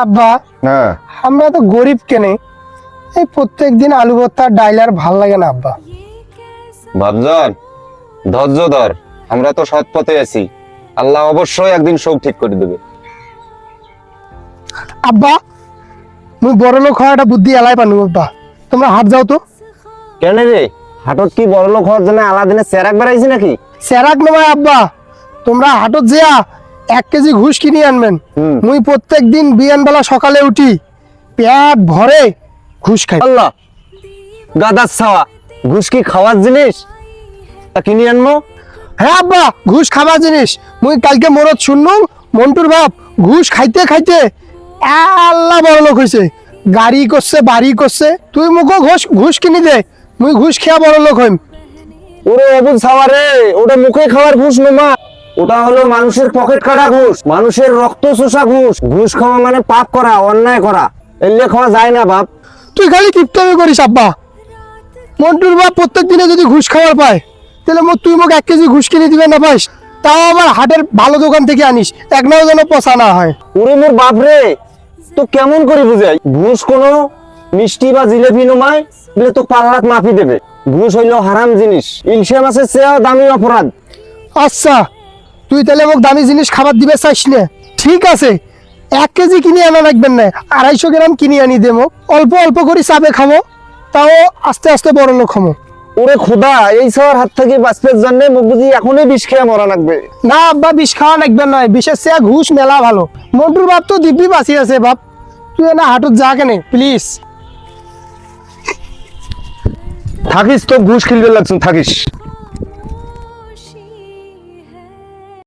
আব্বা হ্যাঁ আমরা তো গরিব কেনে, এই প্রত্যেক দিন আলু ভর্তা ডাইল আর ভাল লাগে না আব্বা। ভাবজান, ধৈর্য ধর, আমরা তো সৎ পথে আছি, আল্লাহ অবশ্যই একদিন সব ঠিক করে দেবে। আব্বা মুই বড় লোক হওয়াটা বুদ্ধি এলাই পানু আব্বা, তোমরা হাট যাও তো। কেন রে, হাটত কি বড় লোক হওয়ার জন্য আলাদিনে চেরাক বেড়াইছি নাকি? সেরাক নয় আব্বা, তোমরা হাটত যেয়া 1 কেজি ঘুষ কিনে আনবেন। মুই প্রত্যেক দিন বিয়ান বেলা সকালে উঠি পেট ভরে ঘুষ খাই। আল্লাহ, গাদার ছাওয়া, ঘুষ কি খাওয়ার জিনিস? তা কিনে আনবো? হ্যাঁ আব্বা, ঘুষ খাবার জিনিস। মুই কালকে মোরত শুনলুম মন্টুর বাপ ঘুষ খাইতে খাইতে আল্লাহ বড় লোক হয়েছে, গাড়ি করছে বাড়ি করছে। তুই মুখো ঘুষ ঘুষ কিনি দে, মুই ঘুষ খেয়া বড় লোক হইম। ওরে অবুঝ ছাওয়া রে, ওটা মুখে খাওয়ার ঘুষ নোমা, ওটা হলো মানুষের পকেট কাটা ঘুষ, মানুষের রক্ত চোষা ঘুষ। ঘুষ খাওয়া মানে পাপ করা, অন্যায় করা, এলে খাওয়া যায় না বাপ। তুই খালি কিপটামি করিস আব্বা। মন্টুর বাপ প্রত্যেক দিনে যদি ঘুষ খাওয়ার পায়, তাহলে তুই মোক 1 কেজি ঘুষ কিনে দিবে না পাইস? তাও আবার হাটের ভালো দোকান থেকে আনিস, এক নাও যেন পচা না হয়। ওরে মোর বাপ রে, তো কেমন করে বুঝাই? ঘুষ কোনো মিষ্টি বা জিলেপি নমায় বলে তো পাল্লাক মাফি দেবে। ঘুষ হইলো হারাম জিনিস, ইলশা মাছের চেয়েও দামি অপরাধ। আচ্ছা, তুই তাহলে মোক দামি জিনিস খাবার দিবে চাইস না, ঠিক আছে। 1 কেজি কিনে আনা লাগবেন না, 250 গ্রাম কিনে আনি দে মোক। অল্প অল্প করে চাবে খাবো, তাও আস্তে আস্তে বড় লোক খাবো। ওরে খোদা, এই সবার হাত থেকে বাঁচবার জন্য মোক বুঝি এখনই বিষ খেয়ে মরা লাগবে। না আব্বা, বিষ খাওয়া লাগবে নয়, বিষের চেয়ে ঘুষ মেলা ভালো। মন্টুর বাপ তো দিব্যি বাঁচি আছে বাপ, তুই না হাটত যা কেনে প্লিজ। থাকিস তো ঘুষ খেলবে লাগছেন, থাকিস।